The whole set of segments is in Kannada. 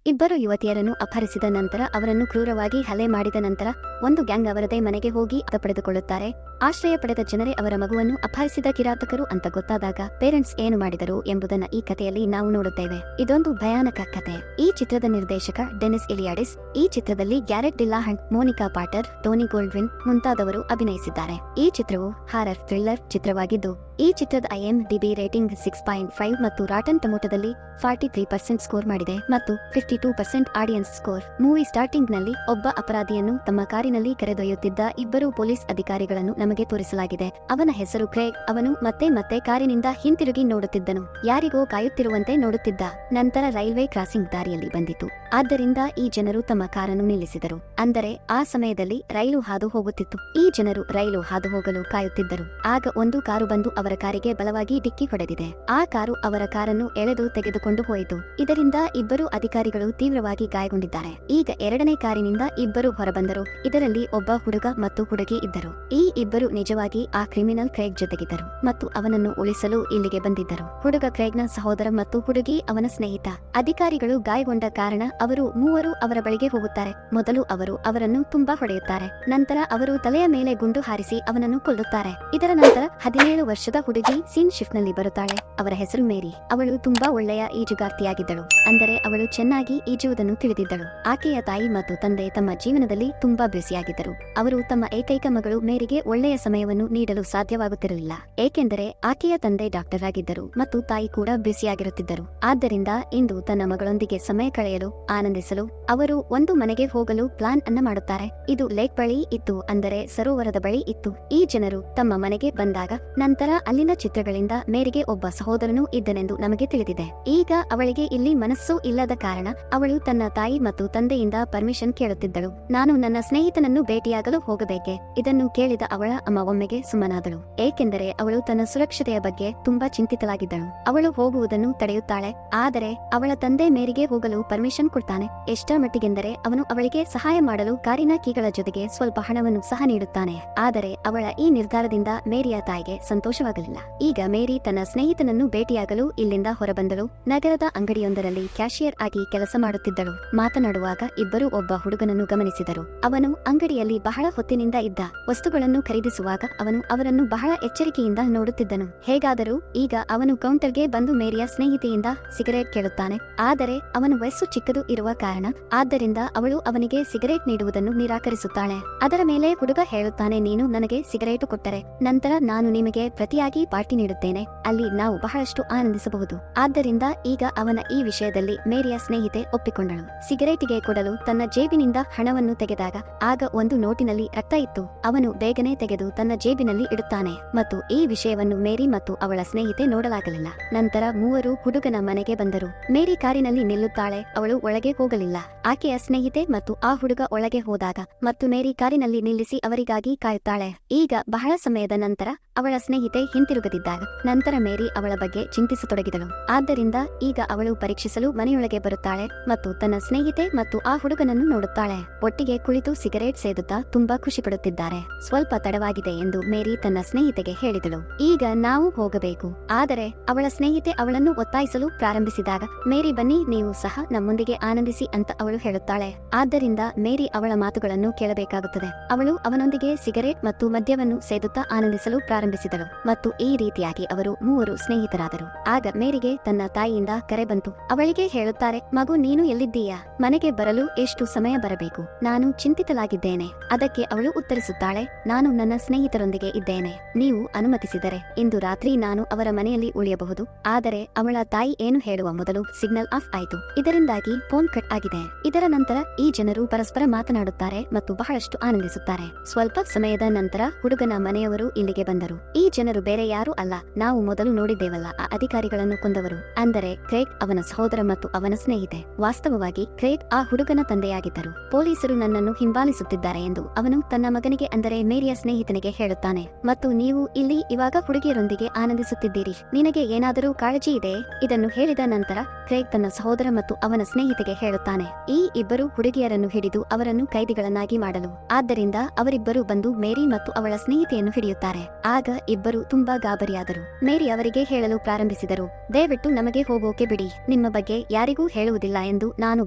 ಇಬ್ಬರು ಯುವತಿಯರನ್ನು ಅಪಹರಿಸಿದ ನಂತರ ಅವರನ್ನು ಕ್ರೂರವಾಗಿ ಹಲ್ಲೆ ಮಾಡಿದ ನಂತರ ಒಂದು ಗ್ಯಾಂಗ್ ಅವರದೇ ಮನೆಗೆ ಹೋಗಿ ಪಡೆದುಕೊಳ್ಳುತ್ತಾರೆ. ಆಶ್ರಯ ಪಡೆದ ಜನರೇ ಅವರ ಮಗುವನ್ನು ಅಪಹರಿಸಿದ ಕಿರಾತಕರು ಅಂತ ಗೊತ್ತಾದಾಗ ಪೇರೆಂಟ್ಸ್ ಏನು ಮಾಡಿದರು ಎಂಬುದನ್ನ ಈ ಕಥೆಯಲ್ಲಿ ನಾವು ನೋಡುತ್ತೇವೆ. ಇದೊಂದು ಭಯಾನಕ ಕಥೆ. ಈ ಚಿತ್ರದ ನಿರ್ದೇಶಕ ಡೆನಿಸ್ ಇಲಿಯಾಡಿಸ್. ಈ ಚಿತ್ರದಲ್ಲಿ ಗ್ಯಾರೆಟ್ ಡಿಲ್ಲಾಹಂಟ್, ಮೋನಿಕಾ ಪಾಟರ್, ಟೋನಿ ಗೋಲ್ಡ್ವಿನ್ ಮುಂತಾದವರು ಅಭಿನಯಿಸಿದ್ದಾರೆ. ಈ ಚಿತ್ರವು ಹಾರರ್ ಥ್ರಿಲ್ಲರ್ ಚಿತ್ರವಾಗಿದ್ದು ಈ ಚಿತ್ರದ IMDb ರೇಟಿಂಗ್ 6.5 ಮತ್ತು ರಾಟನ್ ಟೊಮೊಟೊದಲ್ಲಿ 43% ಸ್ಕೋರ್ ಮಾಡಿದೆ ಮತ್ತು 52% ಆಡಿಯನ್ಸ್ ಸ್ಕೋರ್. ಮೂವಿ ಸ್ಟಾರ್ಟಿಂಗ್ ನಲ್ಲಿ ಒಬ್ಬ ಅಪರಾಧಿಯನ್ನು ತಮ್ಮ ಕಾರಿನಲ್ಲಿ ಕರೆದೊಯ್ಯುತ್ತಿದ್ದ ಇಬ್ಬರು ಪೊಲೀಸ್ ಅಧಿಕಾರಿಗಳನ್ನು ನಮಗೆ ತೋರಿಸಲಾಗಿದೆ. ಅವನ ಹೆಸರು ಕ್ರೇಗ್. ಅವನು ಮತ್ತೆ ಮತ್ತೆ ಕಾರಿನಿಂದ ಹಿಂತಿರುಗಿ ನೋಡುತ್ತಿದ್ದನು, ಯಾರಿಗೋ ಕಾಯುತ್ತಿರುವಂತೆ ನೋಡುತ್ತಿದ್ದ. ನಂತರ ರೈಲ್ವೆ ಕ್ರಾಸಿಂಗ್ ದಾರಿಯಲ್ಲಿ ಬಂದಿತು, ಆದ್ದರಿಂದ ಈ ಜನರು ತಮ್ಮ ಕಾರನ್ನು ನಿಲ್ಲಿಸಿದರು. ಅಂದರೆ ಆ ಸಮಯದಲ್ಲಿ ರೈಲು ಹಾದು ಹೋಗುತ್ತಿತ್ತು. ಈ ಜನರು ರೈಲು ಹಾದು ಹೋಗಲು ಕಾಯುತ್ತಿದ್ದರು. ಆಗ ಒಂದು ಕಾರು ಬಂದು ಅವರ ಕಾರಿಗೆ ಬಲವಾಗಿ ಡಿಕ್ಕಿ ಹೊಡೆದಿದೆ. ಆ ಕಾರು ಅವರ ಕಾರನ್ನು ಎಳೆದು ತೆಗೆದುಕೊಂಡು ಹೋಯಿತು. ಇದರಿಂದ ಇಬ್ಬರು ಅಧಿಕಾರಿಗಳು ತೀವ್ರವಾಗಿ ಗಾಯಗೊಂಡಿದ್ದಾರೆ. ಈಗ ಎರಡನೇ ಕಾರಿನಿಂದ ಇಬ್ಬರು ಹೊರಬಂದರು. ಇದರಲ್ಲಿ ಒಬ್ಬ ಹುಡುಗ ಮತ್ತು ಹುಡುಗಿ ಇದ್ದರು. ಈ ಇಬ್ಬರು ನಿಜವಾಗಿ ಆ ಕ್ರಿಮಿನಲ್ ಕ್ರೇಗ್ ಜೊತೆಗಿದ್ದರು ಮತ್ತು ಅವನನ್ನು ಉಳಿಸಲು ಇಲ್ಲಿಗೆ ಬಂದಿದ್ದರು. ಹುಡುಗ ಕ್ರೇಗ್ನ ಸಹೋದರ ಮತ್ತು ಹುಡುಗಿ ಅವನ ಸ್ನೇಹಿತ. ಅಧಿಕಾರಿಗಳು ಗಾಯಗೊಂಡ ಕಾರಣ ಅವರು ಮೂವರು ಅವರ ಬಳಿಗೆ ಹೋಗುತ್ತಾರೆ. ಮೊದಲು ಅವರು ಅವರನ್ನು ತುಂಬಾ ಹೊಡೆಯುತ್ತಾರೆ. ನಂತರ ಅವರು ತಲೆಯ ಮೇಲೆ ಗುಂಡು ಹಾರಿಸಿ ಅವನನ್ನು ಕೊಲ್ಲುತ್ತಾರೆ. ಇದರ ನಂತರ 17 ವರ್ಷದ ಹುಡುಗಿ ಸೀನ್ ಶಿಫ್ಟ್ ನಲ್ಲಿ ಬರುತ್ತಾಳೆ. ಅವರ ಹೆಸರು ಮೇರಿ. ಅವಳು ತುಂಬಾ ಒಳ್ಳೆಯ ಈಜುಗಾರ್ತಿಯಾಗಿದ್ದಳು. ಅಂದರೆ ಅವಳು ಚೆನ್ನಾಗಿ ಈಜುವುದನ್ನು ತಿಳಿದಿದ್ದಳು. ಆಕೆಯ ತಾಯಿ ಮತ್ತು ತಂದೆ ತಮ್ಮ ಜೀವನದಲ್ಲಿ ತುಂಬಾ ಬ್ಯುಸಿಯಾಗಿದ್ದರು. ಅವರು ತಮ್ಮ ಏಕೈಕ ಮಗಳು ಮೇರಿಗೆ ಒಳ್ಳೆಯ ಸಮಯವನ್ನು ನೀಡಲು ಸಾಧ್ಯವಾಗುತ್ತಿರಲಿಲ್ಲ, ಏಕೆಂದರೆ ಆಕೆಯ ತಂದೆ ಡಾಕ್ಟರ್ ಆಗಿದ್ದರು ಮತ್ತು ತಾಯಿ ಕೂಡ ಬ್ಯುಸಿಯಾಗಿರುತ್ತಿದ್ದರು. ಆದ್ದರಿಂದ ಇಂದು ತನ್ನ ಮಗಳೊಂದಿಗೆ ಸಮಯ ಕಳೆಯಲು ಆನಂದಿಸಲು ಅವರು ಒಂದು ಮನೆಗೆ ಹೋಗಲು ಪ್ಲಾನ್ ಅನ್ನ ಮಾಡುತ್ತಾರೆ. ಇದು ಲೇಕ್ ಬಳಿ ಇತ್ತು, ಅಂದರೆ ಸರೋವರದ ಬಳಿ ಇತ್ತು. ಈ ಜನರು ತಮ್ಮ ಮನೆಗೆ ಬಂದಾಗ ನಂತರ ಅಲ್ಲಿನ ಚಿತ್ರಗಳಿಂದ ಮೇರಿಗೆ ಒಬ್ಬ ಸಹೋದರನೂ ಇದ್ದನೆಂದು ನಮಗೆ ತಿಳಿದಿದೆ. ಈಗ ಅವಳಿಗೆ ಇಲ್ಲಿ ಮನಸ್ಸು ಇಲ್ಲದ ಕಾರಣ ಅವಳು ತನ್ನ ತಾಯಿ ಮತ್ತು ತಂದೆಯಿಂದ ಪರ್ಮಿಷನ್ ಕೇಳುತ್ತಿದ್ದಳು. ನಾನು ನನ್ನ ಸ್ನೇಹಿತನನ್ನು ಭೇಟಿಯಾಗಲು ಹೋಗಬೇಕೆ? ಇದನ್ನು ಕೇಳಿದ ಅವಳ ಅಮ್ಮ ಒಮ್ಮೆಗೆ ಸುಮ್ಮನಾದಳು, ಏಕೆಂದರೆ ಅವಳು ತನ್ನ ಸುರಕ್ಷತೆಯ ಬಗ್ಗೆ ತುಂಬಾ ಚಿಂತಿತಳಾಗಿದ್ದಳು. ಅವಳು ಹೋಗುವುದನ್ನು ತಡೆಯುತ್ತಾಳೆ, ಆದರೆ ಅವಳ ತಂದೆ ಮೇರಿಗೆ ಹೋಗಲು ಪರ್ಮಿಷನ್ ಕೊಡ್ತಾನೆ. ಎಷ್ಟರ ಮಟ್ಟಿಗೆಂದರೆ ಅವನು ಅವಳಿಗೆ ಸಹಾಯ ಮಾಡಲು ಕಾರಿನ ಕೀಗಳ ಜೊತೆಗೆ ಸ್ವಲ್ಪ ಹಣವನ್ನು ಸಹ ನೀಡುತ್ತಾನೆ. ಆದರೆ ಅವಳ ಈ ನಿರ್ಧಾರದಿಂದ ಮೇರಿಯ ತಾಯಿಗೆ ಸಂತೋಷವಾಗಲಿಲ್ಲ. ಈಗ ಮೇರಿ ತನ್ನ ಸ್ನೇಹಿತನನ್ನು ಭೇಟಿಯಾಗಲು ಇಲ್ಲಿಂದ ಹೊರಬಂದಳು. ನಗರದ ಅಂಗಡಿಯೊಂದರಲ್ಲಿ ಕ್ಯಾಶಿಯರ್ ಆಗಿ ಕೆಲಸ ಮಾಡುತ್ತಿದ್ದಳು. ಮಾತನಾಡುವಾಗ ಇಬ್ಬರು ಒಬ್ಬ ಹುಡುಗನನ್ನು ಗಮನಿಸಿದರು. ಅವನು ಅಂಗಡಿಯಲ್ಲಿ ಬಹಳ ಹೊತ್ತಿನಿಂದ ಇದ್ದ. ವಸ್ತುಗಳನ್ನು ಖರೀದಿಸುವಾಗ ಅವನು ಅವರನ್ನು ಬಹಳ ಎಚ್ಚರಿಕೆಯಿಂದ ನೋಡುತ್ತಿದ್ದನು. ಹೇಗಾದರೂ ಈಗ ಅವನು ಕೌಂಟರ್ಗೆ ಬಂದು ಮೇರಿಯ ಸ್ನೇಹಿತೆಯಿಂದ ಸಿಗರೇಟ್ ಕೇಳುತ್ತಾನೆ. ಆದರೆ ಅವನ ವಯಸ್ಸು ಚಿಕ್ಕದು ಇರುವ ಕಾರಣ ಆದ್ದರಿಂದ ಅವಳು ಅವನಿಗೆ ಸಿಗರೇಟ್ ನೀಡುವುದನ್ನು ನಿರಾಕರಿಸುತ್ತಾಳೆ. ಅದರ ಮೇಲೆ ಹುಡುಗ ಹೇಳುತ್ತಾನೆ, ನೀನು ನನಗೆ ಸಿಗರೇಟು ಕೊಟ್ಟರೆ ನಂತರ ನಾನು ನಿಮಗೆ ಪ್ರತಿಯಾಗಿ ಪಾರ್ಟಿ ನೀಡುತ್ತೇನೆ, ಅಲ್ಲಿ ನಾವು ಬಹಳಷ್ಟು ಆನಂದಿಸಬಹುದು. ಆದ್ದರಿಂದ ಈಗ ಅವನ ಈ ವಿಷಯದಲ್ಲಿ ಮೇರಿಯ ಸ್ನೇಹಿತೆ ಒಪ್ಪಿಕೊಂಡಳು. ಸಿಗರೇಟಿಗೆ ಕೊಡಲು ತನ್ನ ಜೇಬಿನಿಂದ ಹಣವನ್ನು ತೆಗೆದಾಗ ಆಗ ಒಂದು ನೋಟಿನಲ್ಲಿ ರಕ್ತ ಇತ್ತು. ಅವನು ಬೇಗನೆ ತೆಗೆದು ತನ್ನ ಜೇಬಿನಲ್ಲಿ ಇಡುತ್ತಾನೆ ಮತ್ತು ಈ ವಿಷಯವನ್ನು ಮೇರಿ ಮತ್ತು ಅವಳ ಸ್ನೇಹಿತೆ ನೋಡಲಾಗಲಿಲ್ಲ. ನಂತರ ಮೂವರು ಹುಡುಗನ ಮನೆಗೆ ಬಂದರು. ಮೇರಿ ಕಾರಿನಲ್ಲಿ ನಿಲ್ಲುತ್ತಾಳೆ, ಅವಳು ಒಳಗೆ ಹೋಗಲಿಲ್ಲ. ಆಕೆಯ ಸ್ನೇಹಿತೆ ಮತ್ತು ಆ ಹುಡುಗ ಒಳಗೆ ಹೋದಾಗ ಮತ್ತು ಮೇರಿ ಕಾರಿನಲ್ಲಿ ನಿಲ್ಲಿಸಿ ಅವರಿಗಾಗಿ ಕಾಯುತ್ತಾಳೆ. ಈಗ ಬಹಳ ಸಮಯದ ನಂತರ ಅವಳ ಸ್ನೇಹಿತೆ ಹಿಂತಿರುಗದಿದ್ದಾಗ ನಂತರ ಮೇರಿ ಅವಳ ಬಗ್ಗೆ ಚಿಂತಿಸತೊಡಗಿದಳು. ಆದ್ದರಿಂದ ಈಗ ಅವಳು ಪರೀಕ್ಷಿಸಲು ಮನೆಯೊಳಗೆ ಬರುತ್ತಾಳೆ ಮತ್ತು ತನ್ನ ಸ್ನೇಹಿತೆ ಮತ್ತು ಆ ಹುಡುಗನನ್ನು ನೋಡುತ್ತಾಳೆ. ಒಟ್ಟಿಗೆ ಕುಳಿತು ಸಿಗರೇಟ್ ಸೇದುತ್ತಾ ತುಂಬಾ ಖುಷಿ ಪಡುತ್ತಿದ್ದಾರೆ. ಸ್ವಲ್ಪ ತಡವಾಗಿದೆ ಎಂದು ಮೇರಿ ತನ್ನ ಸ್ನೇಹಿತೆಗೆ ಹೇಳಿದಳು. ಈಗ ನಾವು ಹೋಗಬೇಕು. ಆದರೆ ಅವಳ ಸ್ನೇಹಿತೆ ಅವಳನ್ನು ಒತ್ತಾಯಿಸಲು ಪ್ರಾರಂಭಿಸಿದಾಗ ಮೇರಿ, ಬನ್ನಿ, ನೀವು ಸಹ ನಮ್ಮೊಂದಿಗೆ ಆನಂದಿಸಿ ಅಂತ ಅವಳು ಹೇಳುತ್ತಾಳೆ. ಆದ್ದರಿಂದ ಮೇರಿ ಅವಳ ಮಾತುಗಳನ್ನು ಕೇಳಬೇಕಾಗುತ್ತದೆ. ಅವಳು ಅವನೊಂದಿಗೆ ಸಿಗರೇಟ್ ಮತ್ತು ಮದ್ಯವನ್ನು ಸೇದುತ್ತಾ ಆನಂದಿಸಲು ಪ್ರಾರಂಭಿಸಿದಳು ಮತ್ತು ಈ ರೀತಿಯಾಗಿ ಅವರು ಮೂವರು ಸ್ನೇಹಿತರಾದರು. ಆಗ ಮೇರಿಗೆ ತನ್ನ ತಾಯಿಯಿಂದ ಕರೆ ಬಂತು. ಅವಳಿಗೆ ಹೇಳುತ್ತಾರೆ, ಮಗು, ನೀನು ಎಲ್ಲಿದ್ದೀಯಾ? ಮನೆಗೆ ಬರಲು ಎಷ್ಟು ಸಮಯ ಬರಬೇಕು? ನಾನು ಚಿಂತಿತಳಾಗಿದ್ದೇನೆ. ಅದಕ್ಕೆ ಅವಳು ಉತ್ತರಿಸುತ್ತಾಳೆ, ನಾನು ನನ್ನ ಸ್ನೇಹಿತರೊಂದಿಗೆ ಇದ್ದೇನೆ. ನೀವು ಅನುಮತಿಸಿದರೆ ಇಂದು ರಾತ್ರಿ ನಾನು ಅವರ ಮನೆಯಲ್ಲಿ ಉಳಿಯಬಹುದು. ಆದರೆ ಅವಳ ತಾಯಿ ಏನು ಹೇಳುವ ಮೊದಲು ಸಿಗ್ನಲ್ ಆಫ್ ಆಯಿತು. ಇದರಿಂದಾಗಿ ಫೋನ್ ಕಟ್ ಆಗಿದೆ. ಇದರ ನಂತರ ಈ ಜನರು ಪರಸ್ಪರ ಮಾತನಾಡುತ್ತಾರೆ ಮತ್ತು ಬಹಳಷ್ಟು ಆನಂದಿಸುತ್ತಾರೆ. ಸ್ವಲ್ಪ ಸಮಯದ ನಂತರ ಹುಡುಗನ ಮನೆಯವರು ಇಲ್ಲಿಗೆ ಬಂದರು. ಈ ಜನರು ಬೇರೆ ಯಾರೂ ಅಲ್ಲ, ನಾವು ಮೊದಲು ನೋಡಿದ್ದೇವಲ್ಲ ಆ ಅಧಿಕಾರಿಗಳನ್ನು ಕೊಂದವರು, ಅಂದರೆ ಕ್ರೇಗ್, ಅವನ ಸಹೋದರ ಮತ್ತು ಅವನ ಸ್ನೇಹಿತೆ. ವಾಸ್ತವವಾಗಿ ಕ್ರೇಗ್ ಆ ಹುಡುಗನ ತಂದೆಯಾಗಿದ್ದರು. ಪೊಲೀಸರು ನನ್ನನ್ನು ಹಿಂಬಾಲಿಸುತ್ತಿದ್ದಾರೆ ಎಂದು ಅವನು ತನ್ನ ಮಗನಿಗೆ, ಅಂದರೆ ಮೇರಿಯ ಸ್ನೇಹಿತನಿಗೆ ಹೇಳುತ್ತಾನೆ. ಮತ್ತು ನೀವು ಇಲ್ಲಿ ಇವಾಗ ಹುಡುಗಿಯರೊಂದಿಗೆ ಆನಂದಿಸುತ್ತಿದ್ದೀರಿ, ನಿನಗೆ ಏನಾದರೂ ಕಾಳಜಿ ಇದೆ? ಇದನ್ನು ಹೇಳಿದ ನಂತರ ಕ್ರೇಗ್ ತನ್ನ ಸಹೋದರ ಮತ್ತು ಅವನ ಸ್ನೇಹಿತೆಗೆ ಹೇಳುತ್ತಾನೆ, ಈ ಇಬ್ಬರು ಹುಡುಗಿಯರನ್ನು ಹಿಡಿದು ಅವರನ್ನು ಕೈದಿಗಳನ್ನಾಗಿ ಮಾಡಲು. ಆದ್ದರಿಂದ ಅವರಿಬ್ಬರು ಬಂದು ಮೇರಿ ಮತ್ತು ಅವಳ ಸ್ನೇಹಿತೆಯನ್ನು ಹಿಡಿಯುತ್ತಾರೆ. ಆಗ ಇಬ್ಬರು ತುಂಬಾ ಗಾಬರಿಯಾದರು. ಮೇರಿ ಅವರಿಗೆ ಹೇಳಲು ಪ್ರಾರಂಭಿಸಿದರು, ದಯವಿಟ್ಟು ನಮಗೆ ಹೋಗೋಕೆ ಬಿಡಿ, ನಿಮ್ಮ ಬಗ್ಗೆ ಯಾರಿಗೂ ಹೇಳುವುದಿಲ್ಲ ಎಂದು ನಾನು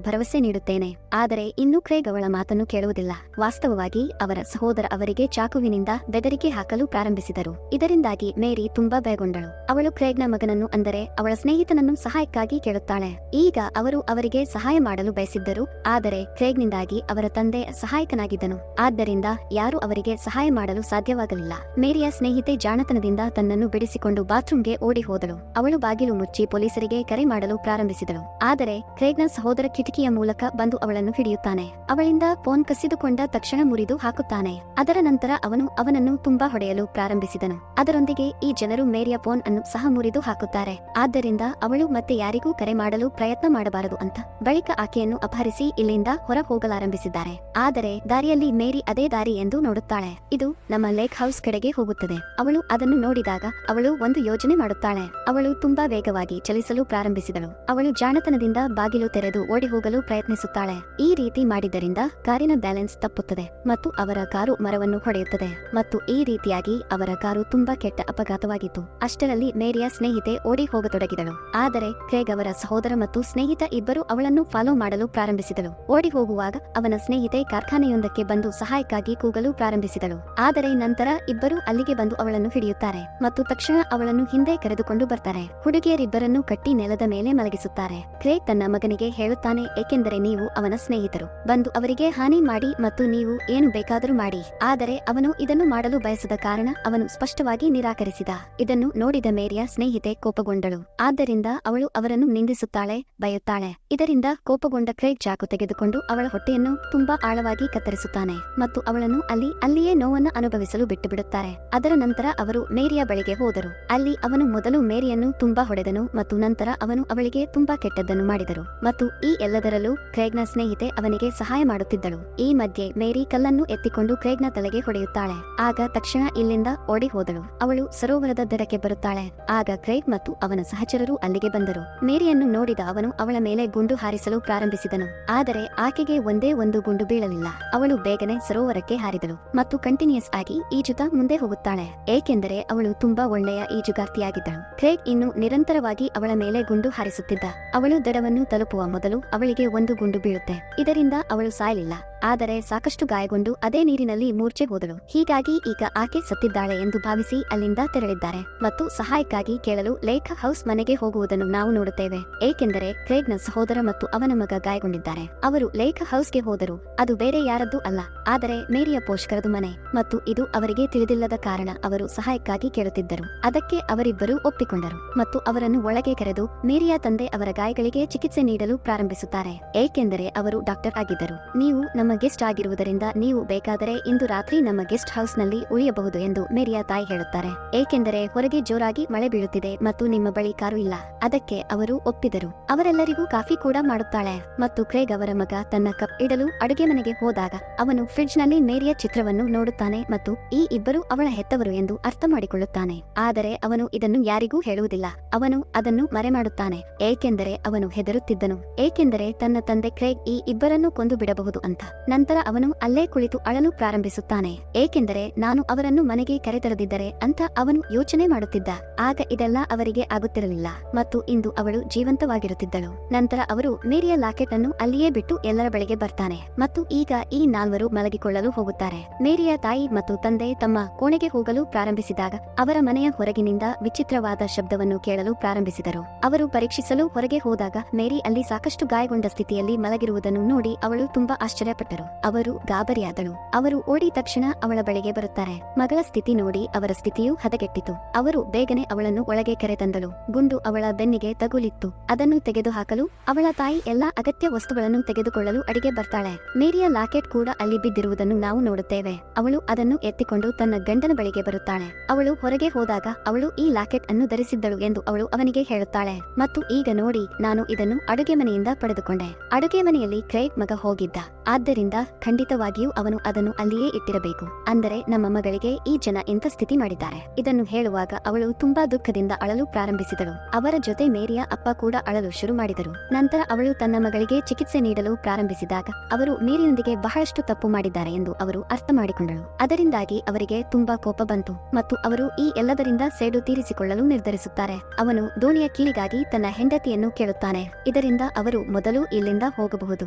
ಭರವಸೆ ನೀಡುತ್ತೇನೆ. ಆದರೆ ಇನ್ನೂ ಕ್ರೇಗ್ ಅವಳ ಮಾತನ್ನು ಕೇಳುವುದಿಲ್ಲ. ವಾಸ್ತವವಾಗಿ ಅವರ ಸಹೋದರ ಅವರಿಗೆ ಚಾಕುವಿನಿಂದ ಬೆದರಿಕೆ ಹಾಕಲು ಪ್ರಾರಂಭಿಸಿದರು. ಇದರಿಂದಾಗಿ ಮೇರಿ ತುಂಬಾ ಭಯಗೊಂಡಳು. ಅವಳು ಕ್ರೇಗ್ನ ಮಗನನ್ನು, ಅಂದರೆ ಅವಳ ಸ್ನೇಹಿತನನ್ನು ಸಹಾಯಕ್ಕಾಗಿ ಕೇಳುತ್ತಾಳೆ. ಈಗ ಅವರು ಅವರಿಗೆ ಸಹಾಯ ಮಾಡಲು ಬಯಸಿದ್ದರು, ಆದರೆ ಕ್ರೇಗ್ನಿಂದಾಗಿ ಅವರ ತಂದೆ ಸಹಾಯಕನಾಗಿದ್ದನು. ಆದ್ದರಿಂದ ಯಾರು ಅವರಿಗೆ ಸಹಾಯ ಮಾಡಲು ಸಾಧ್ಯವಾಗಲಿಲ್ಲ. ಮೇರಿಯ ಸ್ನೇಹಿತೆ ಜಾಣತನದಿಂದ ತನ್ನನ್ನು ಬಿಡಿಸಿಕೊಂಡು ಬಾತ್ರೂಮ್ಗೆ ಓಡಿ ಹೋದಳು. ಅವಳು ಬಾಗಿಲು ಮುಚ್ಚಿ ಪೊಲೀಸರಿಗೆ ಕರೆ ಮಾಡಲು ಪ್ರಾರಂಭಿಸಿದಳು. ಆದರೆ ಕ್ರೇಗ್ನ ಸಹೋದರ ಕಿಟಕಿಯ ಮೂಲಕ ಬಂದು ಅವಳನ್ನು ಹಿಡಿಯುತ್ತಾನೆ. ಅವಳಿಂದ ಫೋನ್ ಕಸಿದುಕೊಂಡ ತಕ್ಷಣ ಮುರಿದು ಹಾಕುತ್ತಾನೆ. ಅದರ ನಂತರ ಅವನು ಅವನನ್ನು ತುಂಬಾ ಹೊಡೆಯಲು ಪ್ರಾರಂಭಿಸಿದನು. ಅದರೊಂದಿಗೆ ಈ ಜನರು ಮೇರಿಯ ಫೋನ್ ಅನ್ನು ಸಹ ಮುರಿದು ಹಾಕುತ್ತಾರೆ. ಆದ್ದರಿಂದ ಅವಳು ಮತ್ತೆ ಯಾರಿಗೂ ಕರೆ ಮಾಡಲು ಪ್ರಯತ್ನ ಮಾಡಬಾರದು ಅಂತ ಬಳಿಕ ಆಕೆಯನ್ನು ಅಪಹರಿಸಿ ಇಲ್ಲಿಂದ ಹೊರ ಹೋಗಲಾರಂಭಿಸಿದ್ದಾರೆ. ಆದರೆ ದಾರಿಯಲ್ಲಿ ಮೇರಿ ಅದೇ ದಾರಿ ಎಂದು ನೋಡುತ್ತಾಳೆ. ಇದು ನಮ್ಮ ಲೇಕ್ ಹೌಸ್ ಕಡೆಗೆ ಹೋಗುತ್ತದೆ. ಅವಳು ಅದನ್ನು ನೋಡಿದಾಗ ಅವಳು ಒಂದು ಯೋಜನೆ ಮಾಡುತ್ತಾಳೆ. ಅವಳು ತುಂಬಾ ವೇಗವಾಗಿ ಚಲಿಸಲು ಪ್ರಾರಂಭಿಸಿದಳು. ಅವಳು ಜಾಣತನದಿಂದ ಬಾಗಿಲು ತೆರೆದು ಓಡಿ ಹೋಗಲು ಪ್ರಯತ್ನಿಸುತ್ತಾಳೆ. ಈ ರೀತಿ ಮಾಡಿದ್ದರಿಂದ ಕಾರಿನ ಬ್ಯಾಲೆನ್ಸ್ ತಪ್ಪುತ್ತದೆ ಮತ್ತು ಅವರ ಕಾರು ಮರವನ್ನು ಹೊಡೆಯುತ್ತದೆ ಮತ್ತು ಈ ರೀತಿಯಾಗಿ ಅವರ ಕಾರು ತುಂಬಾ ಕೆಟ್ಟ ಅಪಘಾತವಾಗಿತ್ತು. ಅಷ್ಟರಲ್ಲಿ ಮೇರಿಯ ಸ್ನೇಹಿತೆ ಓಡಿ ಹೋಗತೊಡಗಿದಳು. ಆದರೆ ಕ್ರೇಗ್ ಅವರ ಸಹೋದರ ಮತ್ತು ಸ್ನೇಹಿತ ಇಬ್ಬರು ಅವಳನ್ನು ಫಾಲೋ ಮಾಡಲು ಪ್ರಾರಂಭಿಸಿದಳು. ಓಡಿ ಹೋಗುವಾಗ ಅವನ ಸ್ನೇಹಿತೆ ಕಾರ್ಖಾನೆಯೊಂದಕ್ಕೆ ಬಂದು ಸಹಾಯಕ್ಕಾಗಿ ಕೂಗಲು ಪ್ರಾರಂಭಿಸಿದಳು. ಆದರೆ ನಂತರ ಇಬ್ಬರು ಅಲ್ಲಿಗೆ ಬಂದು ಅವಳನ್ನು ಹಿಡಿಯುತ್ತಾರೆ ಮತ್ತು ತಕ್ಷಣ ಅವಳನ್ನು ಹಿಂದೆ ಕರೆದುಕೊಂಡು ಬರ್ತಾರೆ. ಹುಡುಗಿಯರಿಬ್ಬರನ್ನು ಕಟ್ಟಿ ನೆಲದ ಮೇಲೆ ಮಲಗಿಸುತ್ತಾರೆ. ಕ್ರೇಗ್ ತನ್ನ ಮಗನಿಗೆ ಹೇಳುತ್ತಾನೆ, ಏಕೆಂದರೆ ನೀವು ಅವನ ಸ್ನೇಹಿತರು, ಬಂದು ಅವರಿಗೆ ಹಾನಿ ಮಾಡಿ ಮತ್ತು ನೀವು ಏನು ಬೇಕಾದರೂ ಮಾಡಿ. ಆದರೆ ಅವನು ಇದನ್ನು ಮಾಡಲು ಬಯಸದ ಕಾರಣ ಅವನು ಸ್ಪಷ್ಟವಾಗಿ ನಿರಾಕರಿಸಿದ. ಇದನ್ನು ನೋಡಿದ ಮೇರಿಯ ಸ್ನೇಹಿತೆ ಕೋಪಗೊಂಡಳು. ಆದ್ದರಿಂದ ಅವಳು ಅವರನ್ನು ನಿಂದಿಸುತ್ತಾಳೆ, ಬೈಯುತ್ತಾಳೆ. ಇದರಿಂದ ಕೋಪಗೊಂಡ ಕ್ರೇಗ್ ಚಾಕು ತೆಗೆದುಕೊಂಡು ಅವಳ ಹೊಟ್ಟೆಯನ್ನು ತುಂಬಾ ಆಳವಾಗಿ ಕತ್ತರಿಸುತ್ತಾನೆ ಮತ್ತು ಅವಳನ್ನು ಅಲ್ಲಿಯೇ ನೋವನ್ನು ಅನುಭವಿಸಲು ಬಿಟ್ಟು ಬಿಡುತ್ತಾರೆ. ಅದರ ನಂತರ ಅವರು ಮೇರಿಯ ಬಳಿಗೆ ಹೋದರು. ಅಲ್ಲಿ ಅವನು ಮೊದಲು ಮೇರಿಯನ್ನು ತುಂಬಾ ಹೊಡೆದನು ಮತ್ತು ನಂತರ ಅವನು ಅವಳಿಗೆ ತುಂಬಾ ಕೆಟ್ಟದ್ದನ್ನು ಮಾಡಿದರು ಮತ್ತು ಈ ಎಲ್ಲದರಲ್ಲೂ ಕ್ರೇಗ್ನ ಸ್ನೇಹಿತೆ ಅವನಿಗೆ ಸಹಾಯ ಮಾಡುತ್ತಿದ್ದಳು. ಈ ಮಧ್ಯೆ ಮೇರಿ ಕಲ್ಲನ್ನು ಎತ್ತಿಕೊಂಡು ಕ್ರೇಗ್ನ ತಲೆಗೆ ಹೊಡೆಯುತ್ತಾಳೆ. ಆಗ ತಕ್ಷಣ ಇಲ್ಲಿಂದ ಓಡಿ ಹೋದಳು. ಅವಳು ಸರೋವರದ ದಡಕ್ಕೆ ಬರುತ್ತಾಳೆ. ಆಗ ಕ್ರೇಗ್ ಮತ್ತು ಅವನ ಸಹಚರರು ಅಲ್ಲಿಗೆ ಬಂದರು. ಮೇರಿಯನ್ನು ನೋಡಿದ ಅವನು ಅವಳ ಮೇಲೆ ಗುಂಡು ಹಾರಿಸಲು ಪ್ರಾರಂಭಿಸಿದನು. ಆದರೆ ಆಕೆಗೆ ಒಂದೇ ಒಂದು ಗುಂಡು ಬೀಳಲಿಲ್ಲ. ಅವಳು ಬೇಗನೆ ಸರೋವರಕ್ಕೆ ಹಾರಿದಳು ಮತ್ತು ಕಂಟಿನ್ಯೂಸ್ ಆಗಿ ಈಜುತ್ತಾ ಮುಂದೆ ಹೋಗುತ್ತಾಳೆ, ಏಕೆಂದರೆ ಅವಳು ತುಂಬಾ ಒಳ್ಳೆಯ ಈಜುಗಾರ್ತಿಯಾಗಿದ್ದಳು. ಕ್ರೇಗ್ ಇನ್ನು ನಿರಂತರವಾಗಿ ಅವಳ ಮೇಲೆ ಗುಂಡು ಹಾರಿಸುತ್ತಿದ್ದ. ಅವಳು ದಡವನ್ನು ತಲುಪುವ ಮೊದಲು ಅವಳಿಗೆ ಒಂದು ಗುಂಡು ಬೀಳುತ್ತೆ. ಇದರಿಂದ ಅವಳು ಸಾಯಲಿಲ್ಲ, ಆದರೆ ಸಾಕಷ್ಟು ಗಾಯಗೊಂಡು ಅದೇ ನೀರಿನಲ್ಲಿ ಮೂರ್ಛೆ ಹೋದಳು. ಹೀಗಾಗಿ ಈಗ ಆಕೆ ಸತ್ತಿದ್ದಾಳೆ ಎಂದು ಭಾವಿಸಿ ಅಲ್ಲಿಂದ ತೆರಳಿದ್ದಾರೆ ಮತ್ತು ಸಹಾಯಕ್ಕಾಗಿ ಕೇಳಲು ಲೇಕ್ ಹೌಸ್ ಮನೆಗೆ ಹೋಗುವುದನ್ನು ನಾವು ನೋಡುತ್ತೇವೆ, ಏಕೆಂದರೆ ಕ್ರೇಗ್ನ ಸಹೋದರ ಮತ್ತು ಅವನ ಮಗ ಗಾಯಗೊಂಡಿದ್ದಾರೆ. ಅವರು ಲೇಕ್ ಹೌಸ್ಗೆ ಹೋದರು. ಅದು ಬೇರೆ ಯಾರದ್ದೂ ಅಲ್ಲ, ಆದರೆ ಮೇರಿಯ ಪೋಷಕರದು ಮನೆ ಮತ್ತು ಇದು ಅವರಿಗೆ ತಿಳಿದಿಲ್ಲದ ಕಾರಣ ಅವರು ಸಹಾಯಕ್ಕಾಗಿ ಕೇಳುತ್ತಿದ್ದರು. ಅದಕ್ಕೆ ಅವರಿಬ್ಬರು ಒಪ್ಪಿಕೊಂಡರು ಮತ್ತು ಅವರನ್ನು ಒಳಗೆ ಕರೆದು ಮೇರಿಯ ತಂದೆ ಅವರ ಗಾಯಗಳಿಗೆ ಚಿಕಿತ್ಸೆ ನೀಡಲು ಪ್ರಾರಂಭಿಸುತ್ತಾರೆ, ಏಕೆಂದರೆ ಅವರು ಡಾಕ್ಟರ್ ಆಗಿದ್ದರು. ನೀವು ನಮ್ಮ ಗೆಸ್ಟ್ ಆಗಿರುವುದರಿಂದ ನೀವು ಬೇಕಾದರೆ ಇಂದು ರಾತ್ರಿ ನಮ್ಮ ಗೆಸ್ಟ್ ಹೌಸ್ ನಲ್ಲಿ ಉಳಿಯಬಹುದು ಎಂದು ಮೇರಿಯ ತಾಯಿ ಹೇಳುತ್ತಾರೆ, ಏಕೆಂದರೆ ಹೊರಗೆ ಜೋರಾಗಿ ಮಳೆ ಬೀಳುತ್ತಿದೆ ಮತ್ತು ನಿಮ್ಮ ಬಳಿ ಕಾರು ಇಲ್ಲ. ಅದಕ್ಕೆ ಅವರು ಒಪ್ಪಿದರು. ಅವರೆಲ್ಲರಿಗೂ ಕಾಫಿ ಕೂಡ ಮಾಡುತ್ತಾಳೆ ಮತ್ತು ಕ್ರೇಗ್ ಅವರ ಮಗ ತನ್ನ ಕಪ್ ಇಡಲು ಅಡುಗೆ ಮನೆಗೆ ಹೋದಾಗ ಅವನು ಫ್ರಿಡ್ಜ್ ನಲ್ಲಿ ಮೇರಿಯ ಚಿತ್ರವನ್ನು ನೋಡುತ್ತಾನೆ ಮತ್ತು ಈ ಇಬ್ಬರು ಅವಳ ಹೆತ್ತವರು ಎಂದು ಅರ್ಥ ಮಾಡಿಕೊಳ್ಳುತ್ತಾನೆ. ಆದರೆ ಅವನು ಇದನ್ನು ಯಾರಿಗೂ ಹೇಳುವುದಿಲ್ಲ. ಅವನು ಅದನ್ನು ಮರೆಮಾಡುತ್ತಾನೆ, ಏಕೆಂದರೆ ಅವನು ಹೆದರುತ್ತಿದ್ದನು, ಏಕೆಂದರೆ ತನ್ನ ತಂದೆ ಕ್ರೇಗ್ ಈ ಇಬ್ಬರನ್ನು ಕೊಂದು ಬಿಡಬಹುದು ಅಂತ. ನಂತರ ಅವನು ಅಲ್ಲೇ ಕುಳಿತು ಅಳಲು ಪ್ರಾರಂಭಿಸುತ್ತಾನೆ, ಏಕೆಂದರೆ ನಾನು ಅವರನ್ನು ಮನೆಗೆ ಕರೆತರದಿದ್ದರೆ ಅಂತ ಅವನು ಯೋಚನೆ ಮಾಡುತ್ತಿದ್ದ. ಆಗ ಇದೆಲ್ಲ ಅವರಿಗೆ ಆಗುತ್ತಿರಲಿಲ್ಲ ಮತ್ತು ಇಂದು ಅವಳು ಜೀವಂತವಾಗಿರುತ್ತಿದ್ದಳು. ನಂತರ ಅವರು ಮೇರಿಯ ಲಾಕೆಟ್ ಅನ್ನು ಅಲ್ಲಿಯೇ ಬಿಟ್ಟು ಎಲ್ಲರ ಬಳಿಗೆ ಬರ್ತಾನೆ ಮತ್ತು ಈಗ ಈ ನಾಲ್ವರು ಮಲಗಿಕೊಳ್ಳಲು ಹೋಗುತ್ತಾರೆ. ಮೇರಿಯ ತಾಯಿ ಮತ್ತು ತಂದೆ ತಮ್ಮ ಕೋಣೆಗೆ ಹೋಗಲು ಪ್ರಾರಂಭಿಸಿದಾಗ ಅವರ ಮನೆಯ ಹೊರಗಿನಿಂದ ವಿಚಿತ್ರವಾದ ಶಬ್ದವನ್ನು ಕೇಳಲು ಪ್ರಾರಂಭಿಸಿದರು. ಅವರು ಪರೀಕ್ಷಿಸಲು ಹೊರಗೆ ಹೋದಾಗ ಮೇರಿ ಅಲ್ಲಿ ಸಾಕಷ್ಟು ಗಾಯಗೊಂಡ ಸ್ಥಿತಿಯಲ್ಲಿ ಮಲಗಿರುವುದನ್ನು ನೋಡಿ ಅವಳು ತುಂಬಾ ಆಶ್ಚರ್ಯಪಟ್ಟರು. ಅವರು ಗಾಬರಿಯಾದಳು. ಅವರು ಓಡಿ ತಕ್ಷಣ ಅವಳ ಬಳಿಗೆ ಬರುತ್ತಾರೆ. ಮಗಳ ಸ್ಥಿತಿ ನೋಡಿ ಅವರ ಸ್ಥಿತಿಯು ಹದಗೆಟ್ಟಿತು. ಅವರು ಬೇಗನೆ ಅವಳನ್ನು ಒಳಗೆ ಕರೆತಂದಳು. ಗುಂಡು ಅವಳ ಬೆನ್ನಿಗೆ ತಗುಲಿತ್ತು. ಅದನ್ನು ತೆಗೆದುಹಾಕಲು ಅವಳ ತಾಯಿ ಎಲ್ಲಾ ಅಗತ್ಯ ವಸ್ತುಗಳನ್ನು ತೆಗೆದುಕೊಳ್ಳಲು ಅಡಿಗೆ ಬರ್ತಾಳೆ. ಮೇರಿಯ ಲಾಕೆಟ್ ಕೂಡ ಅಲ್ಲಿ ಬಿದ್ದಿರುವುದನ್ನು ನಾವು ನೋಡುತ್ತೇವೆ. ಅವಳು ಅದನ್ನು ಎತ್ತಿಕೊಂಡು ತನ್ನ ಗಂಡನ ಬಳಿಗೆ ಬರುತ್ತಾಳೆ. ಅವಳು ಹೊರಗೆ ಹೋದಾಗ ಅವಳು ಈ ಲಾಕೆಟ್ ಅನ್ನು ಧರಿಸಿದ್ದಳು ಎಂದು ಅವಳು ಅವನಿಗೆ ಹೇಳುತ್ತಾಳೆ ಮತ್ತು ಈಗ ನೋಡಿ, ನಾನು ಇದನ್ನು ಅಡುಗೆ ಮನೆಯಿಂದ ಪಡೆದುಕೊಂಡೆ. ಅಡುಗೆ ಮನೆಯಲ್ಲಿ ಕ್ರೇಗ್ ಮಗ ಹೋಗಿದ್ದ, ಆದ್ದರಿಂದ ಆದ್ದರಿಂದ ಖಂಡಿತವಾಗಿಯೂ ಅವನು ಅದನ್ನು ಅಲ್ಲಿಯೇ ಇಟ್ಟಿರಬೇಕು. ಅಂದರೆ ನಮ್ಮ ಮಗಳಿಗೆ ಈ ಜನ ಇಂಥ ಸ್ಥಿತಿ ಮಾಡಿದ್ದಾರೆ. ಇದನ್ನು ಹೇಳುವಾಗ ಅವಳು ತುಂಬಾ ದುಃಖದಿಂದ ಅಳಲು ಪ್ರಾರಂಭಿಸಿದಳು. ಅವರ ಜೊತೆ ಮೇರಿಯ ಅಪ್ಪ ಕೂಡ ಅಳಲು ಶುರು ಮಾಡಿದರು. ನಂತರ ಅವಳು ತನ್ನ ಮಗಳಿಗೆ ಚಿಕಿತ್ಸೆ ನೀಡಲು ಪ್ರಾರಂಭಿಸಿದಾಗ ಅವರು ಮೇರಿಯೊಂದಿಗೆ ಬಹಳಷ್ಟು ತಪ್ಪು ಮಾಡಿದ್ದಾರೆ ಎಂದು ಅವರು ಅರ್ಥ ಮಾಡಿಕೊಂಡಳು. ಅದರಿಂದಾಗಿ ಅವರಿಗೆ ತುಂಬಾ ಕೋಪ ಬಂತು ಮತ್ತು ಅವರು ಈ ಎಲ್ಲದರಿಂದ ಸೇಡು ತೀರಿಸಿಕೊಳ್ಳಲು ನಿರ್ಧರಿಸುತ್ತಾರೆ. ಅವನು ದೋಣಿಯ ಕೀಲಿಗಾಗಿ ತನ್ನ ಹೆಂಡತಿಯನ್ನು ಕೇಳುತ್ತಾನೆ. ಇದರಿಂದ ಅವರು ಮೊದಲು ಇಲ್ಲಿಂದ ಹೋಗಬಹುದು,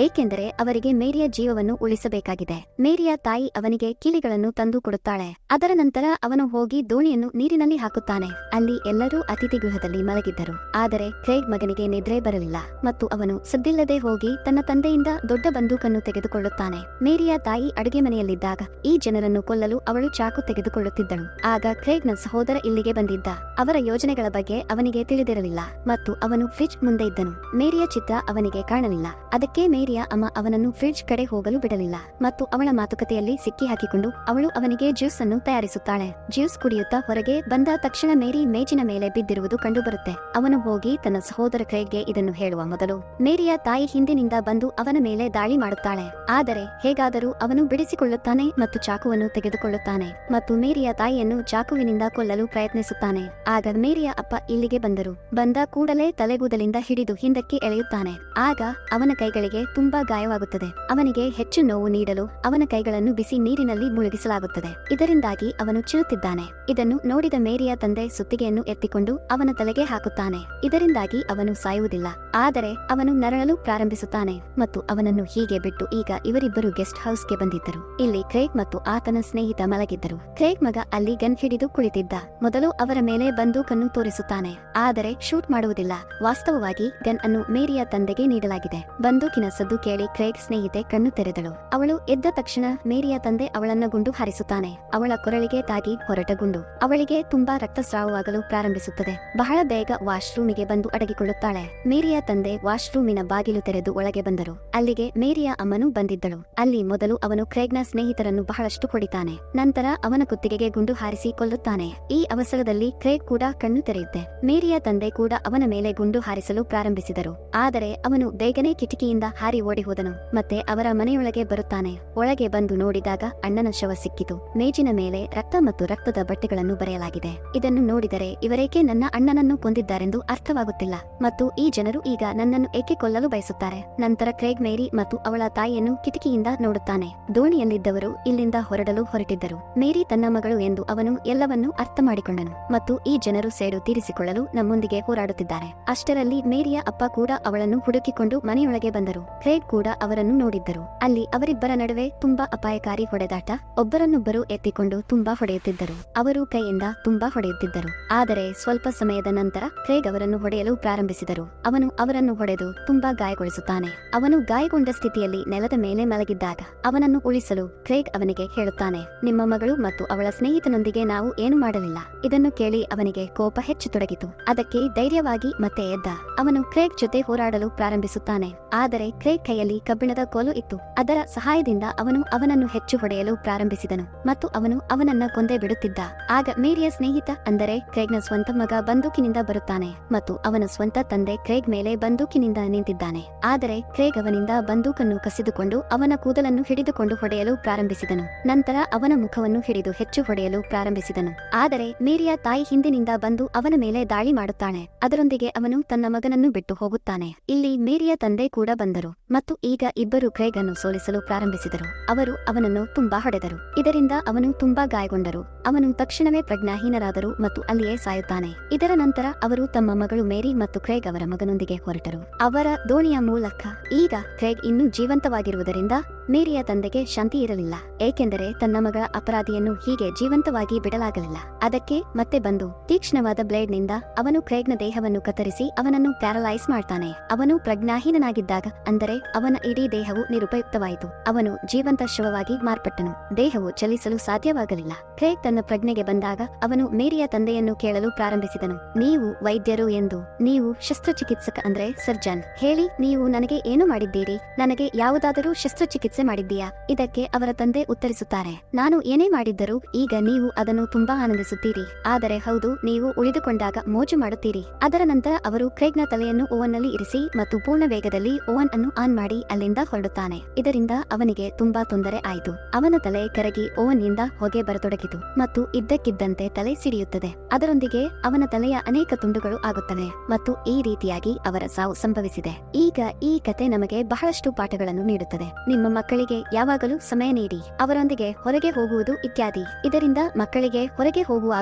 ಏಕೆಂದರೆ ಅವರಿಗೆ ಮೇರಿಯ ಜೀವವನ್ನು ಉಳಿಸಬೇಕಾಗಿದೆ. ಮೇರಿಯ ತಾಯಿ ಅವನಿಗೆ ಕೀಲಿಗಳನ್ನು ತಂದು ಕೊಡುತ್ತಾಳೆ. ಅದರ ನಂತರ ಅವನು ಹೋಗಿ ದೋಣಿಯನ್ನು ನೀರಿನಲ್ಲಿ ಹಾಕುತ್ತಾನೆ. ಅಲ್ಲಿ ಎಲ್ಲರೂ ಅತಿಥಿ ಗೃಹದಲ್ಲಿ ಮಲಗಿದ್ದರು. ಆದರೆ ಕ್ರೇಗ್ ಮಗನಿಗೆ ನಿದ್ರೆ ಬರಲಿಲ್ಲ ಮತ್ತು ಅವನು ಸದ್ದಿಲ್ಲದೆ ಹೋಗಿ ತನ್ನ ತಂದೆಯಿಂದ ದೊಡ್ಡ ಬಂದೂಕನ್ನು ತೆಗೆದುಕೊಳ್ಳುತ್ತಾನೆ. ಮೇರಿಯ ತಾಯಿ ಅಡುಗೆ ಮನೆಯಲ್ಲಿದ್ದಾಗ ಈ ಜನರನ್ನು ಕೊಲ್ಲಲು ಅವಳು ಚಾಕು ತೆಗೆದುಕೊಳ್ಳುತ್ತಿದ್ದಳು. ಆಗ ಕ್ರೇಗ್ನ ಸಹೋದರ ಇಲ್ಲಿಗೆ ಬಂದಿದ್ದ. ಅವರ ಯೋಜನೆಗಳ ಬಗ್ಗೆ ಅವನಿಗೆ ತಿಳಿದಿರಲಿಲ್ಲ ಮತ್ತು ಅವನು ಫ್ರಿಡ್ಜ್ ಮುಂದೆ ಇದ್ದನು. ಮೇರಿಯ ಚಿತ್ರ ಅವನಿಗೆ ಕಾಣಲಿಲ್ಲ. ಅದಕ್ಕೆ ಮೇರಿಯ ಅಮ್ಮ ಅವನನ್ನು ಫ್ರಿಡ್ಜ್ ಕಡೆ ಹೋಗಲು ಬಿಡಲಿಲ್ಲ ಮತ್ತು ಅವಳ ಮಾತುಕತೆಯಲ್ಲಿ ಸಿಕ್ಕಿ ಹಾಕಿಕೊಂಡು ಅವಳು ಅವನಿಗೆ ಜ್ಯೂಸ್ ಅನ್ನು ತಯಾರಿಸುತ್ತಾಳೆ. ಜ್ಯೂಸ್ ಕುಡಿಯುತ್ತಾ ಹೊರಗೆ ಬಂದ ತಕ್ಷಣ ಮೇರಿ ಮೇಜಿನ ಮೇಲೆ ಬಿದ್ದಿರುವುದು ಕಂಡುಬರುತ್ತೆ. ಅವನು ಹೋಗಿ ತನ್ನ ಸಹೋದರ ಕ್ರೇಗ್ಗೆ ಇದನ್ನು ಹೇಳುವ ಮೊದಲು ಮೇರಿಯ ತಾಯಿ ಹಿಂದಿನಿಂದ ಬಂದು ಅವನ ಮೇಲೆ ದಾಳಿ ಮಾಡುತ್ತಾಳೆ. ಆದರೆ ಹೇಗಾದರೂ ಅವನು ಬಿಡಿಸಿಕೊಳ್ಳುತ್ತಾನೆ ಮತ್ತು ಚಾಕುವನ್ನು ತೆಗೆದುಕೊಳ್ಳುತ್ತಾನೆ ಮತ್ತು ಮೇರಿಯ ತಾಯಿಯನ್ನು ಚಾಕುವಿನಿಂದ ಕೊಲ್ಲಲು ಪ್ರಯತ್ನಿಸುತ್ತಾನೆ. ಆಗ ಮೇರಿಯ ಅಪ್ಪ ಇಲ್ಲಿಗೆ ಬಂದರು. ಬಂದ ಕೂಡಲೇ ತಲೆಗೂದಲಿಂದ ಹಿಡಿದು ಹಿಂದಕ್ಕೆ ಎಳೆಯುತ್ತಾನೆ. ಆಗ ಅವನ ಕೈಗಳಿಗೆ ತುಂಬಾ ಗಾಯವಾಗುತ್ತದೆ. ಅವನಿಗೆ ಹೆಚ್ಚು ನೋವು ನೀಡಲು ಅವನ ಕೈಗಳನ್ನು ಬಿಸಿ ನೀರಿನಲ್ಲಿ ಮುಳುಗಿಸಲಾಗುತ್ತದೆ. ಇದರಿಂದಾಗಿ ಅವನು ಚಿರುತ್ತಿದ್ದಾನೆ. ಇದನ್ನು ನೋಡಿದ ಮೇರಿಯ ತಂದೆ ಸುತ್ತಿಗೆಯನ್ನು ಎತ್ತಿಕೊಂಡು ಅವನ ತಲೆಗೆ ಹಾಕುತ್ತಾನೆ. ಇದರಿಂದಾಗಿ ಅವನು ಸಾಯುವುದಿಲ್ಲ, ಆದರೆ ಅವನು ನರಳಲು ಪ್ರಾರಂಭಿಸುತ್ತಾನೆ ಮತ್ತು ಅವನನ್ನು ಹೀಗೆ ಬಿಟ್ಟು ಈಗ ಇವರಿಬ್ಬರು ಗೆಸ್ಟ್ ಹೌಸ್ಗೆ ಬಂದಿದ್ದರು. ಇಲ್ಲಿ ಕ್ರೇಗ್ ಮತ್ತು ಆತನ ಸ್ನೇಹಿತ ಮಲಗಿದ್ದರು. ಕ್ರೇಗ್ ಮಗ ಅಲ್ಲಿ ಗನ್ ಹಿಡಿದು ಕುಳಿತಿದ್ದ. ಮೊದಲು ಅವರ ಮೇಲೆ ಬಂದೂಕನ್ನು ತೋರಿಸುತ್ತಾನೆ, ಆದರೆ ಶೂಟ್ ಮಾಡುವುದಿಲ್ಲ. ವಾಸ್ತವವಾಗಿ ಗನ್ ಅನ್ನು ಮೇರಿಯ ತಂದೆಗೆ ನೀಡಲಾಗಿದೆ. ಬಂದೂಕಿನ ಸದ್ದು ಕೇಳಿ ಕ್ರೇಗ್ ಸ್ನೇಹಿತೆ ಕಣ್ಣು ತೆರೆದಳು. ಅವಳು ಎದ್ದ ತಕ್ಷಣ ಮೇರಿಯ ತಂದೆ ಅವಳನ್ನು ಗುಂಡು ಹಾರಿಸುತ್ತಾನೆ. ಅವಳ ಕೊರಳಿಗೆ ತಾಗಿ ಹೊರಟ ಗುಂಡು ಅವಳಿಗೆ ತುಂಬಾ ರಕ್ತಸ್ರಾವವಾಗಲು ಪ್ರಾರಂಭಿಸುತ್ತದೆ. ಬಹಳ ಬೇಗ ವಾಶ್ರೂಮಿಗೆ ಬಂದು ಅಡಗಿಕೊಳ್ಳುತ್ತಾಳೆ. ಮೇರಿಯ ತಂದೆ ವಾಶ್ರೂಮಿನ ಬಾಗಿಲು ತೆರೆದು ಒಳಗೆ ಬಂದರು. ಅಲ್ಲಿಗೆ ಮೇರಿಯ ಅಮ್ಮನು ಬಂದಿದ್ದಳು. ಅಲ್ಲಿ ಮೊದಲು ಅವನು ಕ್ರೇಗ್ನ ಸ್ನೇಹಿತರನ್ನು ಬಹಳಷ್ಟು ಹೊಡಿತಾನೆ. ನಂತರ ಅವನ ಕುತ್ತಿಗೆಗೆ ಗುಂಡು ಹಾರಿಸಿ ಕೊಲ್ಲುತ್ತಾನೆ. ಈ ಅವಸರದಲ್ಲಿ ಕ್ರೇಗ್ ಕೂಡ ಕಣ್ಣು ತೆರೆಯುತ್ತೆ. ಮೇರಿಯ ತಂದೆ ಕೂಡ ಅವನ ಮೇಲೆ ಗುಂಡು ಹಾರಿಸಲು ಪ್ರಾರಂಭಿಸಿದರು. ಆದರೆ ಅವನು ಬೇಗನೆ ಕಿಟಕಿಯಿಂದ ಹಾರಿ ಓಡಿ ಹೋದನು. ಮತ್ತೆ ಅವರ ಮನೆಯೊಳಗೆ ಬರುತ್ತಾನೆ. ಒಳಗೆ ಬಂದು ನೋಡಿದಾಗ ಅಣ್ಣನ ಶವ ಸಿಕ್ಕಿತು. ಮೇಜಿನ ಮೇಲೆ ರಕ್ತ ಮತ್ತು ರಕ್ತದ ಬಟ್ಟೆಗಳನ್ನು ಬರೆಯಲಾಗಿದೆ. ಇದನ್ನು ನೋಡಿದರೆ ಇವರೇಕೆ ನನ್ನ ಅಣ್ಣನನ್ನು ಕೊಂದಿದ್ದಾರೆಂದು ಅರ್ಥವಾಗುತ್ತಿಲ್ಲ ಮತ್ತು ಈ ಜನರು ಈಗ ನನ್ನನ್ನು ಏಕೆ ಕೊಲ್ಲಲು ಬಯಸುತ್ತಾರೆ. ನಂತರ ಕ್ರೇಗ್ ಮೇರಿ ಮತ್ತು ಅವಳ ತಾಯಿಯನ್ನು ಕಿಟಕಿಯಿಂದ ನೋಡುತ್ತಾನೆ. ದೋಣಿಯಲ್ಲಿದ್ದವರು ಇಲ್ಲಿಂದ ಹೊರಡಲು ಹೊರಟಿದ್ದರು. ಮೇರಿ ತನ್ನ ಮಗಳು ಎಂದು ಅವನು ಎಲ್ಲವನ್ನೂ ಅರ್ಥ ಮಾಡಿಕೊಂಡನು ಮತ್ತು ಈ ಜನರು ಸೇಡು ತೀರಿಸಿಕೊಳ್ಳಲು ನಮ್ಮೊಂದಿಗೆ ಹೋರಾಡುತ್ತಿದ್ದಾರೆ. ಅಷ್ಟರಲ್ಲಿ ಮೇರಿಯ ಅಪ್ಪ ಕೂಡ ಅವಳನ್ನು ಹುಡುಕಿಕೊಂಡು ಮನೆಯೊಳಗೆ ಬಂದರು. ಕ್ರೇಗ್ ಕೂಡ ಅವರನ್ನು ನೋಡಿದ್ದರು. ಅಲ್ಲಿ ಅವರಿಬ್ಬರ ನಡುವೆ ತುಂಬಾ ಅಪಾಯಕಾರಿ ಹೊಡೆದಾಟ. ಒಬ್ಬರನ್ನೊಬ್ಬರು ಎತ್ತಿಕೊಂಡು ತುಂಬಾ ಹೊಡೆಯುತ್ತಿದ್ದರು. ಅವರು ಕೈಯಿಂದ ತುಂಬಾ ಹೊಡೆಯುತ್ತಿದ್ದರು. ಆದರೆ ಸ್ವಲ್ಪ ಸಮಯದ ನಂತರ ಕ್ರೇಗ್ ಅವರನ್ನು ಹೊಡೆಯಲು ಪ್ರಾರಂಭಿಸಿದರು. ಅವನು ಅವರನ್ನು ಹೊಡೆದು ತುಂಬಾ ಗಾಯಗೊಳಿಸುತ್ತಾನೆ. ಅವನು ಗಾಯಗೊಂಡ ಸ್ಥಿತಿಯಲ್ಲಿ ನೆಲದ ಮೇಲೆ ಮಲಗಿದ್ದಾಗ ಅವನನ್ನು ಉಳಿಸಲು ಕ್ರೇಗ್ ಅವನಿಗೆ ಹೇಳುತ್ತಾನೆ, ನಿಮ್ಮ ಮಗಳು ಮತ್ತು ಅವಳ ಸ್ನೇಹಿತನೊಂದಿಗೆ ನಾವು ಏನು ಮಾಡಲಿಲ್ಲ. ಇದನ್ನು ಕೇಳಿ ಅವನಿಗೆ ಕೋಪ ಹೆಚ್ಚತೊಡಗಿತು. ಅದಕ್ಕೆ ಧೈರ್ಯವಾಗಿ ಮತ್ತೆ ಎದ್ದ. ಅವನು ಕ್ರೇಗ್ ಜೊತೆ ಹೋರಾಡಲು ಪ್ರಾರಂಭಿಸುತ್ತಾನೆ. ಆದರೆ ಕ್ರೇಗ್ ಕೈಯಲ್ಲಿ ಕಬ್ಬಿಣದ ಕೋಲು ಇತ್ತು. ಅದರ ಸಹಾಯದಿಂದ ಅವನು ಅವನನ್ನು ಹೆಚ್ಚು ಹೊಡೆಯಲು ಪ್ರಾರಂಭಿಸಿದನು ಮತ್ತು ಅವನು ಅವನನ್ನ ಕೊಂದೇ ಬಿಡುತ್ತಿದ್ದ. ಆಗ ಮೇರಿಯ ಸ್ನೇಹಿತ ಅಂದರೆ ಕ್ರೇಗ್ನ ಸ್ವಂತ ಮಗ ಬಂದೂಕಿನಿಂದ ಬರುತ್ತಾನೆ ಮತ್ತು ಅವನ ಸ್ವಂತ ತಂದೆ ಕ್ರೇಗ್ ಮೇಲೆ ಬಂದೂಕಿನಿಂದ ನಿಂತಿದ್ದಾನೆ. ಆದರೆ ಕ್ರೇಗ್ ಅವನಿಂದ ಬಂದೂಕನ್ನು ಕಸಿದುಕೊಂಡು ಅವನ ಕೂದಲನ್ನು ಹಿಡಿದುಕೊಂಡು ಹೊಡೆಯಲು ಪ್ರಾರಂಭಿಸಿದನು. ನಂತರ ಅವನ ಮುಖವನ್ನು ಹಿಡಿದು ಹೆಚ್ಚು ಹೊಡೆಯಲು ಪ್ರಾರಂಭಿಸಿದನು. ಆದರೆ ಮೇರಿಯ ತಾಯಿ ಹಿಂದಿನಿಂದ ಬಂದು ಅವನ ಮೇಲೆ ದಾಳಿ ಮಾಡುತ್ತಾನೆ. ಅದರೊಂದಿಗೆ ಅವನು ತನ್ನ ಮಗನನ್ನು ಬಿಟ್ಟು ಹೋಗುತ್ತಾನೆ. ಇಲ್ಲಿ ಮೇರಿಯ ತಂದೆ ಕೂಡ ಬಂದರು ಮತ್ತು ಈಗ ಇಬ್ಬರು ಕ್ರೇಗ್ ಅನ್ನು ಸೋಲಿಸಲು ಪ್ರಾರಂಭಿಸಿದರು. ಅವರು ಅವನನ್ನು ತುಂಬಾ ಹೊಡೆದರು. ಇದರಿಂದ ಅವನು ತುಂಬಾ ಗಾಯಗೊಂಡರು. ಅವನು ತಕ್ಷಣವೇ ಪ್ರಜ್ಞಾಹೀನರಾದರು ಮತ್ತು ಅಲ್ಲಿಯೇ ಸಾಯುತ್ತಾನೆ. ಇದರ ನಂತರ ಅವರು ತಮ್ಮ ಮಗಳು ಮೇರಿ ಮತ್ತು ಕ್ರೇಗ್ ಅವರ ಮಗನೊಂದಿಗೆ ಹೊರಟರು. ಅವರ ದೋಣಿಯ ಮೂಲಕ ಈಗ ಕ್ರೇಗ್ ಇನ್ನೂ ಜೀವಂತವಾಗಿರುವುದರಿಂದ ಮೇರಿಯ ತಂದೆಗೆ ಶಾಂತಿ ಇರಲಿಲ್ಲ, ಏಕೆಂದರೆ ತನ್ನ ಮಗಳ ಅಪರಾಧಿಯನ್ನು ಹೀಗೆ ಜೀವಂತವಾಗಿ ಬಿಡಲಾಗಲಿಲ್ಲ. ಅದಕ್ಕೆ ಮತ್ತೆ ಬಂದು ತೀಕ್ಷ್ಣವಾದ ಬ್ಲೇಡ್ ನಿಂದ ಅವನು ಕ್ರೇಗ್ನ ದೇಹವನ್ನು ಕತ್ತರಿಸಿ ಅವನನ್ನು ಪ್ಯಾರಲೈಸ್ ಮಾಡ್ತಾನೆ. ಅವನು ಪ್ರಜ್ಞಾಹೀನನಾಗಿದ್ದಾಗ, ಅಂದರೆ ಅವನ ಇಡೀ ದೇಹವು ನಿರುಪಯುಕ್ತವಾಯಿತು. ಅವನು ಜೀವಂತ ಶವವಾಗಿ ಮಾರ್ಪಟ್ಟನು. ದೇಹವು ಚಲಿಸಲು ಸಾಧ್ಯವಾಗಲಿಲ್ಲ. ಕ್ರೇಗ್ ತನ್ನ ಪ್ರಜ್ಞೆಗೆ ಬಂದಾಗ ಅವನು ಮೇರಿಯ ತಂದೆಯನ್ನು ಕೇಳಲು ಪ್ರಾರಂಭಿಸಿದನು. ನೀವು ವೈದ್ಯರು ಎಂದು, ನೀವು ಶಸ್ತ್ರಚಿಕಿತ್ಸಕ ಅಂದ್ರೆ ಸರ್ಜನ್, ಹೇಳಿ ನೀವು ನನಗೆ ಏನು ಮಾಡಿದ್ದೀರಿ? ನನಗೆ ಯಾವುದಾದರೂ ಶಸ್ತ್ರಚಿಕಿತ್ಸೆ ಚಿಕಿತ್ಸೆ ಮಾಡಿದ್ದೀಯಾ? ಇದಕ್ಕೆ ಅವರ ತಂದೆ ಉತ್ತರಿಸುತ್ತಾರೆ, ನಾನು ಏನೇ ಮಾಡಿದ್ದರೂ ಈಗ ನೀವು ಅದನ್ನು ತುಂಬಾ ಆನಂದಿಸುತ್ತೀರಿ. ಆದರೆ ಹೌದು, ನೀವು ಉಳಿದುಕೊಂಡಾಗ ಮೋಜು ಮಾಡುತ್ತೀರಿ. ಅದರ ನಂತರ ಅವರು ಕ್ರೇಗ್ನ ತಲೆಯನ್ನು ಓವನ್ನಲ್ಲಿ ಇರಿಸಿ ಮತ್ತು ಪೂರ್ಣ ವೇಗದಲ್ಲಿ ಓವನ್ ಅನ್ನು ಆನ್ ಮಾಡಿ ಅಲ್ಲಿಂದ ಹೊರಡುತ್ತಾನೆ. ಇದರಿಂದ ಅವನಿಗೆ ತುಂಬಾ ತೊಂದರೆ ಆಯಿತು. ಅವನ ತಲೆ ಕರಗಿ ಓವನ್ ನಿಂದ ಹೊಗೆ ಬರತೊಡಗಿತು ಮತ್ತು ಇದ್ದಕ್ಕಿದ್ದಂತೆ ತಲೆ ಸಿಡಿಯುತ್ತದೆ. ಅದರೊಂದಿಗೆ ಅವನ ತಲೆಯ ಅನೇಕ ತುಂಡುಗಳು ಆಗುತ್ತವೆ ಮತ್ತು ಈ ರೀತಿಯಾಗಿ ಅವರ ಸಾವು ಸಂಭವಿಸಿದೆ. ಈಗ ಈ ಕತೆ ನಮಗೆ ಬಹಳಷ್ಟು ಪಾಠಗಳನ್ನು ನೀಡುತ್ತದೆ. ನಿಮ್ಮ ಮಕ್ಕಳಿಗೆ ಯಾವಾಗಲೂ ಸಮಯ ನೀಡಿ, ಅವರೊಂದಿಗೆ ಹೊರಗೆ ಹೋಗುವುದು ಇತ್ಯಾದಿ. ಇದರಿಂದ ಮಕ್ಕಳಿಗೆ ಹೊರಗೆ ಹೋಗುವ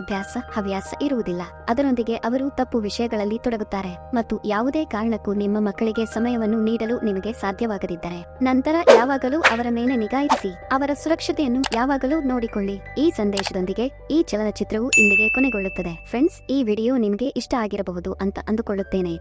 ಹವ್ಯಾಸ ಇರುವುದಿಲ್ಲ. ಅದರೊಂದಿಗೆ ಅವರು ತಪ್ಪು ವಿಷಯಗಳಲ್ಲಿ ತೊಡಗುತ್ತಾರೆ ಮತ್ತು ಯಾವುದೇ ಕಾರಣಕ್ಕೂ ನಿಮ್ಮ ಮಕ್ಕಳಿಗೆ ಸಮಯವನ್ನು ನೀಡಲು ನಿಮಗೆ ಸಾಧ್ಯವಾಗದಿದ್ದರೆ ನಂತರ ಯಾವಾಗಲೂ ಅವರ ಮೇಲೆ ನಿಗಾ ಇರಿಸಿ. ಅವರ ಸುರಕ್ಷತೆಯನ್ನು ಯಾವಾಗಲೂ ನೋಡಿಕೊಳ್ಳಿ. ಈ ಸಂದೇಶದೊಂದಿಗೆ ಈ ಚಲನಚಿತ್ರವು ಇಲ್ಲಿಗೆ ಕೊನೆಗೊಳ್ಳುತ್ತದೆ. ಫ್ರೆಂಡ್ಸ್, ಈ ವಿಡಿಯೋ ನಿಮಗೆ ಇಷ್ಟ ಆಗಿರಬಹುದು ಅಂತ ಅಂದುಕೊಳ್ಳುತ್ತೇನೆ.